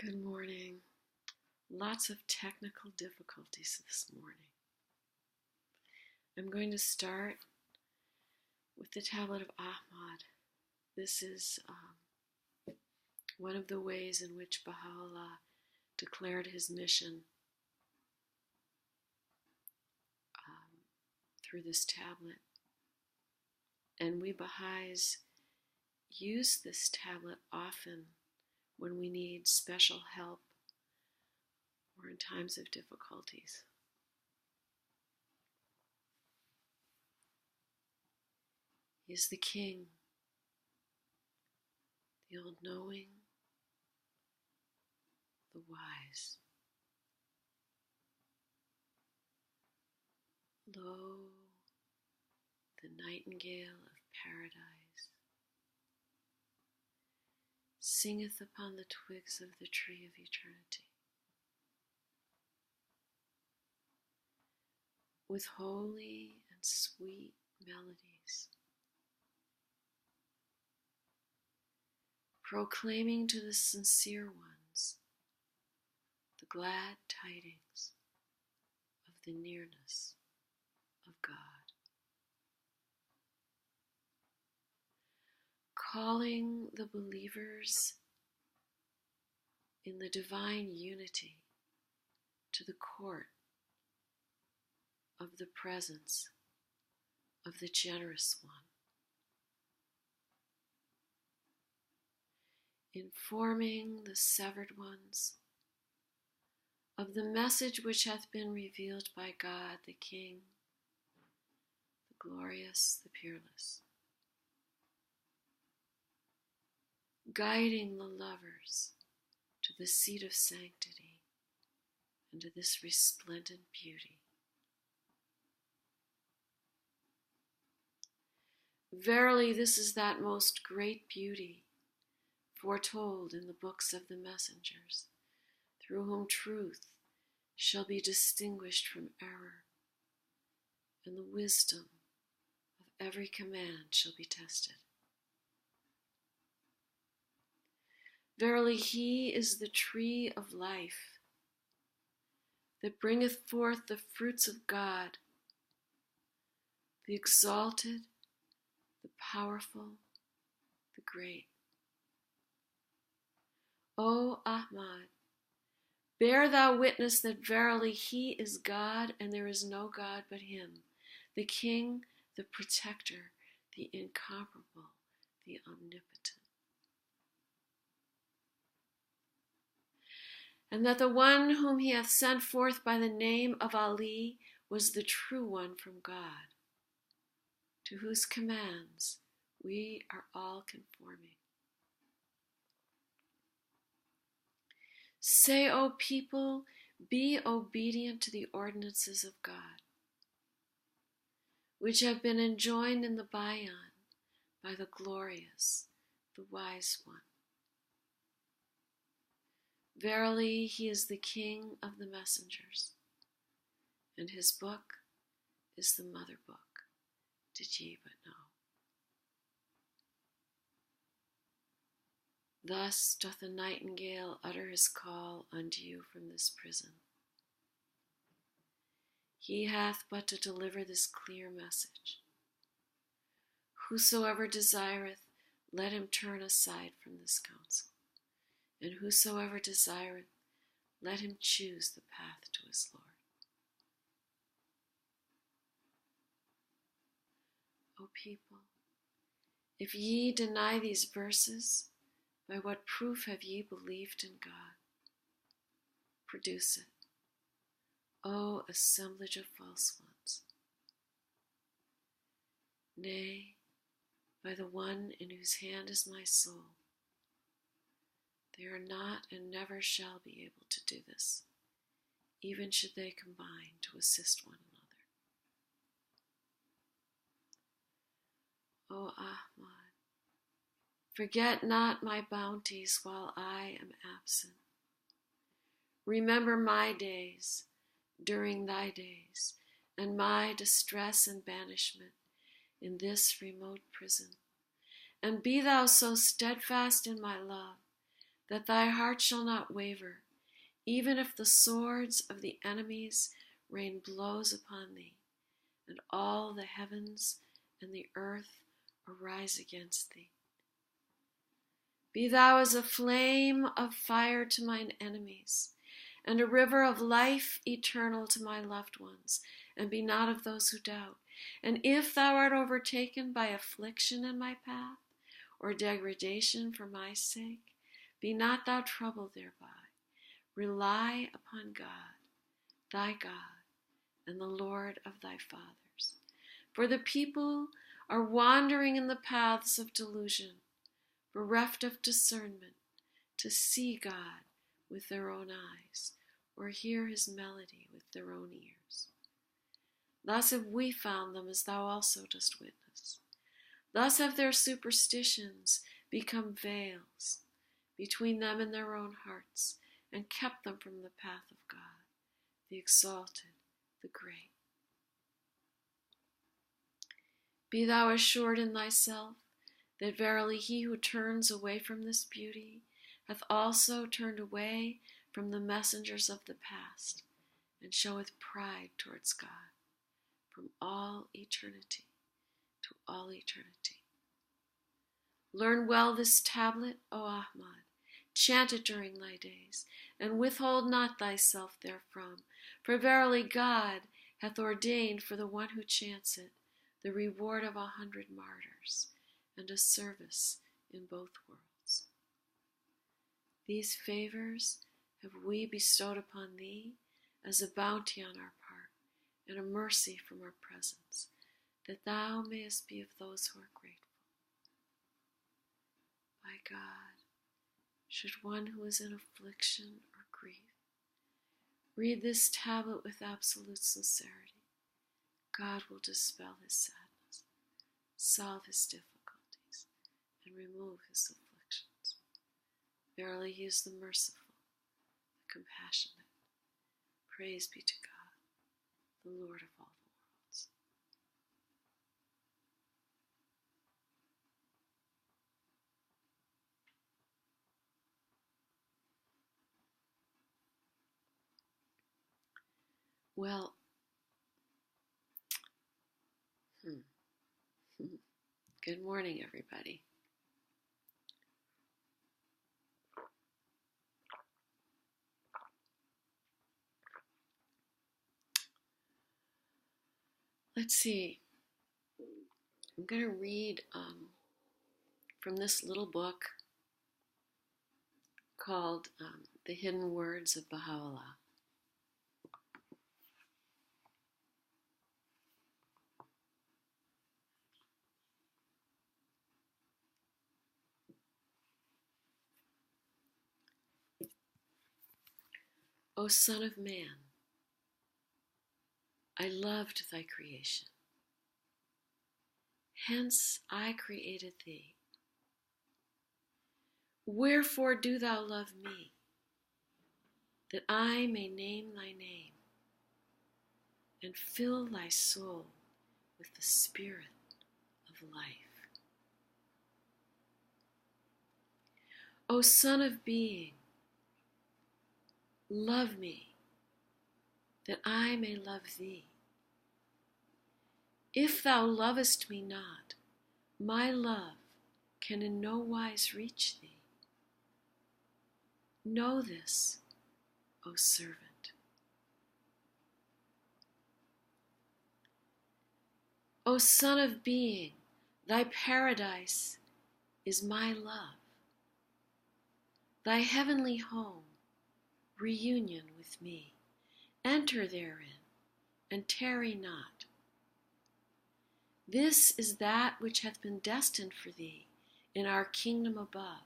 Good morning. Lots of technical difficulties this morning. I'm going to start with the Tablet of Ahmad. This is one of the ways in which Bahá'u'lláh declared his mission through this tablet. And we Baha'is use this tablet often when we need special help or in times of difficulties. He is the King, the all-knowing, the wise. Lo, the nightingale of paradise singeth upon the twigs of the tree of eternity. With holy and sweet melodies, proclaiming to the sincere ones the glad tidings of the nearness of God. Calling the believers in the divine unity to the court of the presence of the generous one, informing the severed ones of the message which hath been revealed by God the King, the glorious, the peerless, guiding the lovers to the seat of sanctity and to this resplendent beauty. Verily, this is that most great beauty foretold in the books of the messengers, through whom truth shall be distinguished from error, and the wisdom of every command shall be tested. Verily, he is the tree of life, that bringeth forth the fruits of God, the exalted, the powerful, the great. O Ahmad, bear thou witness that verily he is God, and there is no God but him, the King, the Protector, the Incomparable, the Omnipotent. And that the one whom he hath sent forth by the name of Ali was the true one from God, to whose commands we are all conforming. Say, O people, be obedient to the ordinances of God, which have been enjoined in the Bahá'í by the glorious, the wise one. Verily, he is the King of the messengers, and his book is the mother book, did ye but know. Thus doth the nightingale utter his call unto you from this prison. He hath but to deliver this clear message. Whosoever desireth, let him turn aside from this counsel. And whosoever desireth, let him choose the path to his Lord. O people, if ye deny these verses, by what proof have ye believed in God? Produce it, O assemblage of false ones. Nay, by the one in whose hand is my soul, they are not and never shall be able to do this, even should they combine to assist one another. O Ahmad, forget not my bounties while I am absent. Remember my days during thy days, and my distress and banishment in this remote prison. And be thou so steadfast in my love that thy heart shall not waver, even if the swords of the enemies rain blows upon thee, and all the heavens and the earth arise against thee. Be thou as a flame of fire to mine enemies, and a river of life eternal to my loved ones, and be not of those who doubt. And if thou art overtaken by affliction in my path, or degradation for my sake, be not thou troubled thereby. Rely upon God, thy God, and the Lord of thy fathers. For the people are wandering in the paths of delusion, bereft of discernment, to see God with their own eyes, or hear his melody with their own ears. Thus have we found them, as thou also dost witness. Thus have their superstitions become veils between them and their own hearts, and kept them from the path of God, the exalted, the great. Be thou assured in thyself that verily he who turns away from this beauty hath also turned away from the messengers of the past, and showeth pride towards God from all eternity to all eternity. Learn well this tablet, O Ahmad, chant it during thy days, and withhold not thyself therefrom, for verily God hath ordained for the one who chants it the reward of 100 martyrs, and a service in both worlds. These favors have we bestowed upon thee as a bounty on our part, and a mercy from our presence, that thou mayest be of those who are grateful. By God, should one who is in affliction or grief read this tablet with absolute sincerity, God will dispel his sadness, solve his difficulties, and remove his afflictions. Verily he is the merciful, the compassionate. Praise be to God, the Lord of all the worlds. Well, good morning, everybody. Let's see. I'm going to read from this little book called The Hidden Words of Bahá'u'lláh. O Son of Man, I loved thy creation. Hence I created thee. Wherefore do thou love me, that I may name thy name, and fill thy soul with the spirit of life. O Son of Being, love me, that I may love thee. If thou lovest me not, my love can in no wise reach thee. Know this, O servant. O Son of Being, thy paradise is my love. Thy heavenly home, reunion with me. Enter therein, and tarry not. This is that which hath been destined for thee in our kingdom above,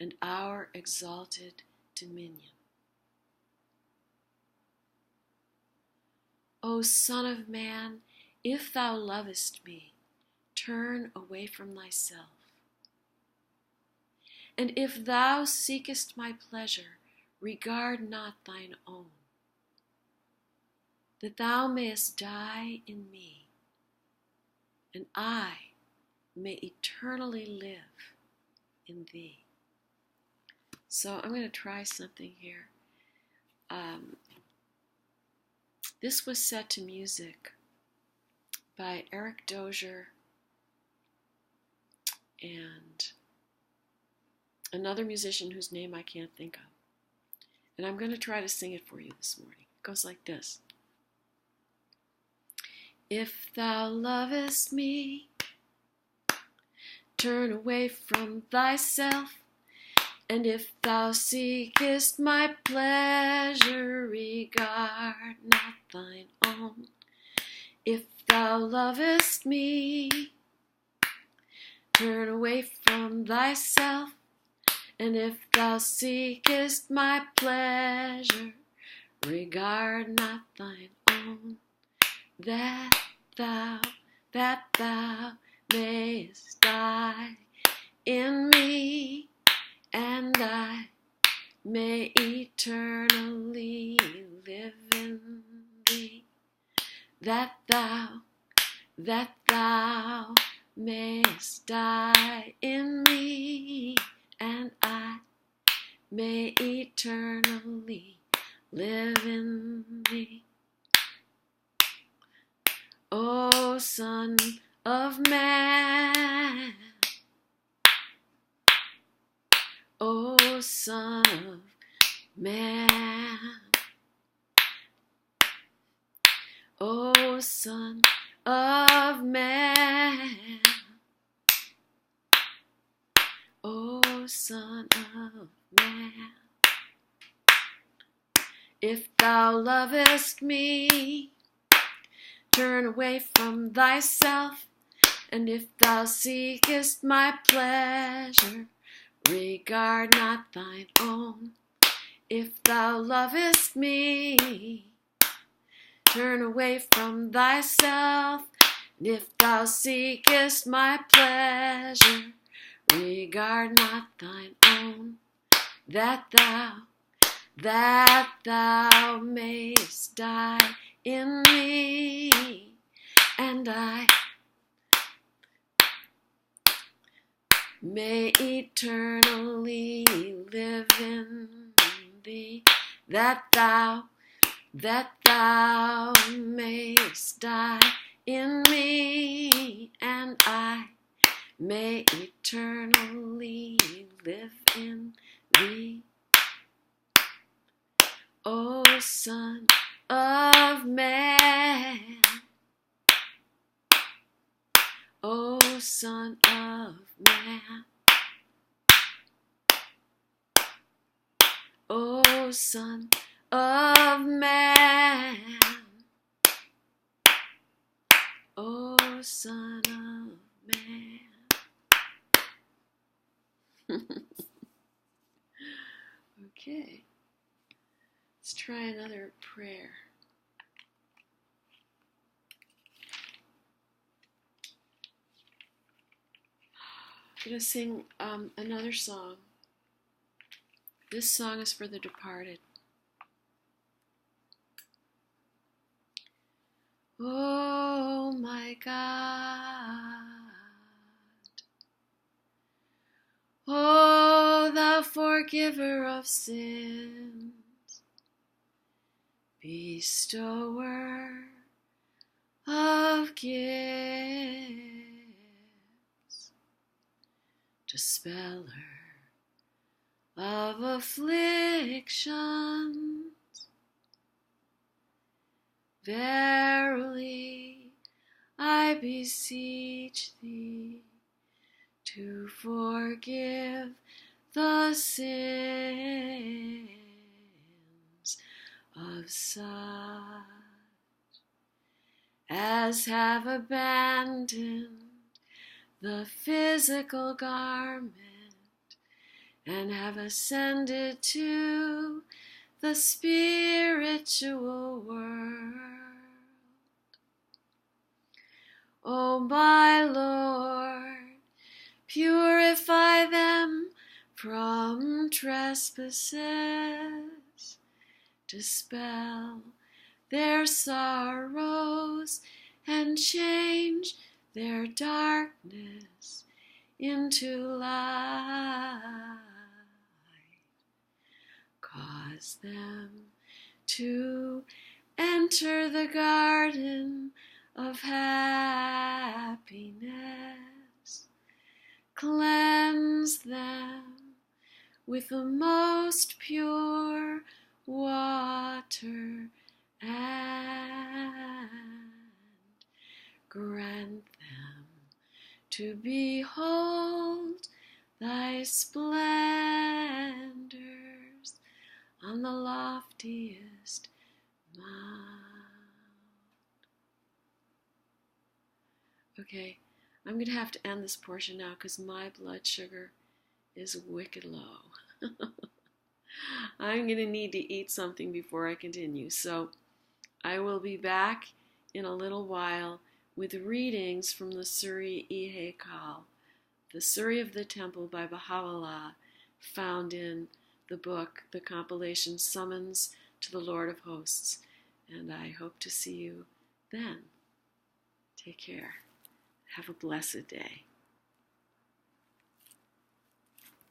and our exalted dominion. O Son of Man, if thou lovest me, turn away from thyself. And if thou seekest my pleasure, regard not thine own, that thou mayest die in me, and I may eternally live in thee. So I'm going to try something here. This was set to music by Eric Dozier and another musician whose name I can't think of. And I'm going to try to sing it for you this morning. It goes like this. If thou lovest me, turn away from thyself, and if thou seekest my pleasure, regard not thine own. If thou lovest me, turn away from thyself, and if thou seekest my pleasure, regard not thine own, that thou mayest die in me, and I may eternally live in thee, that thou mayest die in me, and I may eternally live in thee. O Son of Man, O Son of Man, O Son of Man, O Son of Man, if thou lovest me, turn away from thyself, and if thou seekest my pleasure, regard not thine own. If thou lovest me, turn away from thyself, and if thou seekest my pleasure, regard not thine own, that thou mayest die in me, and I may eternally live in thee, that thou mayest die in me, and I may eternally live in thee. O Son of Man, O Son of Man, O Son of Man, O Son of Man. Okay, let's try another prayer. I'm going to sing another song. This song is for the departed. Oh my God, oh thou forgiver of sins, bestower of gifts, dispeller of afflictions, verily I beseech thee to forgive the sins of such as have abandoned the physical garment and have ascended to the spiritual world. O my Lord, purify them from trespasses, dispel their sorrows, and change their darkness into light. cause them to enter the garden of happiness. Cleanse them with the most pure water and grant them to behold thy splendors on the loftiest mount. Okay, I'm going to have to end this portion now because my blood sugar is wicked low. I'm going to need to eat something before I continue. So I will be back in a little while with readings from the Suri Ihekal, the Suri of the Temple by Bahá'u'lláh, found in the book, the compilation Summons to the Lord of Hosts. And I hope to see you then. Take care. Have a blessed day.